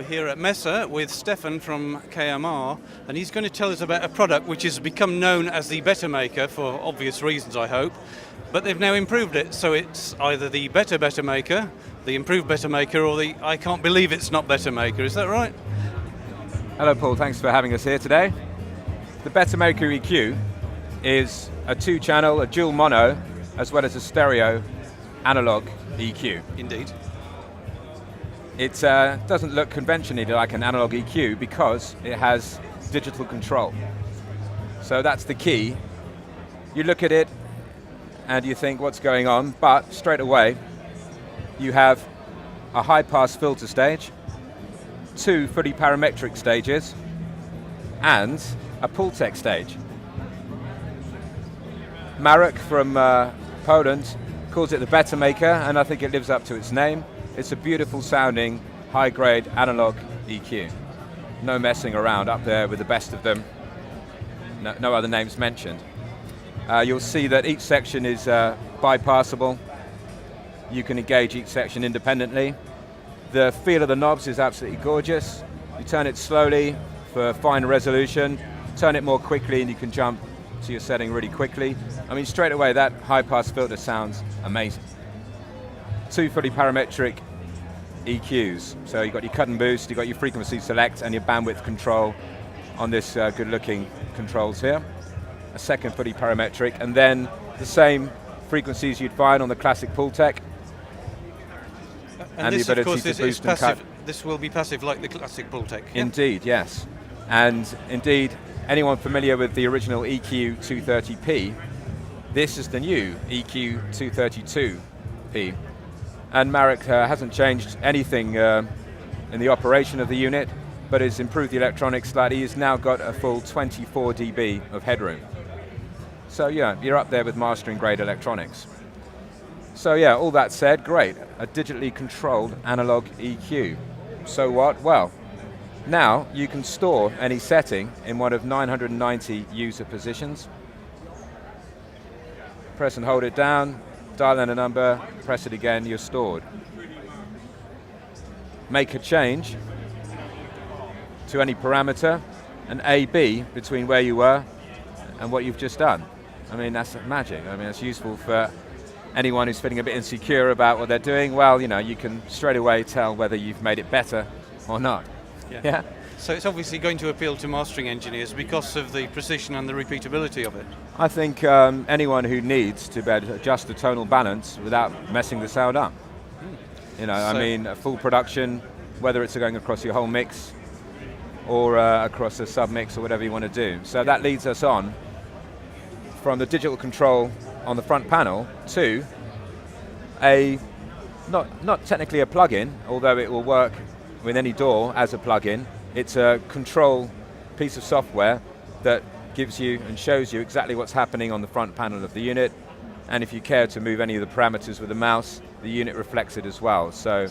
here at Messe with Stefan from KMR, and he's going to tell us about a product which has become known as the Bettermaker for obvious reasons, I hope, but they've now improved it, so it's either the Bettermaker, the improved Bettermaker, or the I can't believe it's not Bettermaker. Is that right? Hello Paul, thanks for having us here today. The Bettermaker EQ is a 2-channel, a dual mono, as well as a stereo Analogue EQ. Indeed. It doesn't look conventionally like an Analogue EQ because it has digital control. So that's the key. You look at it and you think, what's going on? But straight away, you have a high-pass filter stage, 2 fully parametric stages, and a Pultec stage. Marek from Poland calls it the Bettermaker, and I think it lives up to its name. It's a beautiful sounding, high-grade Analogue EQ. No messing around, up there with the best of them. No other names mentioned. You'll see that each section is bypassable. You can engage each section independently. The feel of the knobs is absolutely gorgeous. You turn it slowly for fine resolution, turn it more quickly and you can jump to your setting really quickly. I mean, straight away that high-pass filter sounds amazing. 2 fully parametric EQs. So you've got your cut and boost, you've got your frequency select and your bandwidth control on this good-looking controls here. A second fully parametric, and then the same frequencies you'd find on the classic Pultec. And this, of course, is passive. This will be passive like the classic Pultec. Yeah? Indeed, yes. And indeed, anyone familiar with the original EQ232P, this is the new EQ232P. And Marek hasn't changed anything in the operation of the unit, but has improved the electronics slightly. He's now got a full 24 dB of headroom. So yeah, you're up there with mastering grade electronics. So yeah, all that said, great. A digitally controlled Analogue EQ. So what? Well, now you can store any setting in one of 990 user positions. Press and hold it down, dial in a number, press it again, you're stored. Make a change to any parameter, an A-B between where you were and what you've just done. I mean, that's magic. I mean, it's useful for anyone who's feeling a bit insecure about what they're doing. Well, you know, you can straight away tell whether you've made it better or not. Yeah. So it's obviously going to appeal to mastering engineers because of the precision and the repeatability of it. I think anyone who needs to be able to adjust the tonal balance without messing the sound up. You know, so I mean, full production, whether it's going across your whole mix or across a sub-mix or whatever you want to do. So that leads us on from the digital control on the front panel to a, not technically a plug-in, although it will work with any DAW as a plug-in. It's a control piece of software that gives you and shows you exactly what's happening on the front panel of the unit, and if you care to move any of the parameters with the mouse, the unit reflects it as well. So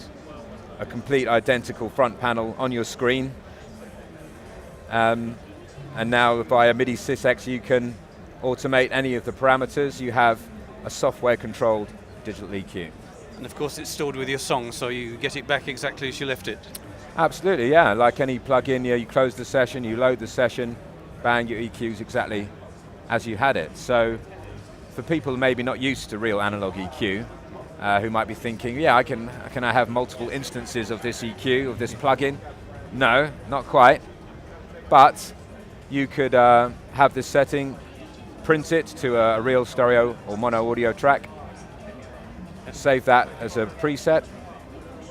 a complete identical front panel on your screen, and now via MIDI sysx you can automate any of the parameters. You have a software controlled digital EQ. And of course it's stored with your song, so you get it back exactly as you left it. Absolutely, yeah, like any plug-in, you close the session, you load the session, bang, your EQ's exactly as you had it. So for people maybe not used to real Analogue EQ, who might be thinking, yeah, can I have multiple instances of this EQ, of this plug-in? No, not quite. But you could have this setting, print it to a real stereo or mono audio track, save that as a preset,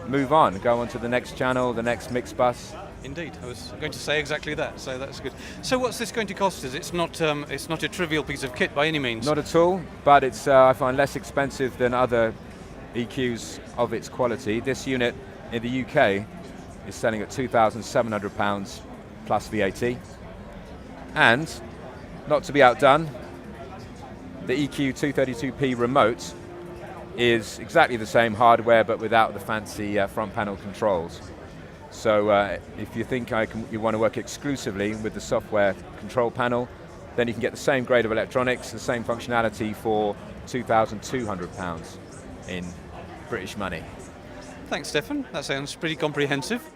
move on, go on to the next channel, the next mix bus. Indeed, I was going to say exactly that, so that's good. So what's this going to cost us? It's not a trivial piece of kit by any means. Not at all, but it's I find less expensive than other EQs of its quality. This unit in the UK is selling at £2,700 plus VAT. And, not to be outdone, the EQ232P remote is exactly the same hardware but without the fancy front panel controls. So if you think you want to work exclusively with the software control panel, then you can get the same grade of electronics, the same functionality for £2,200 in British money. Thanks, Stefan. That sounds pretty comprehensive.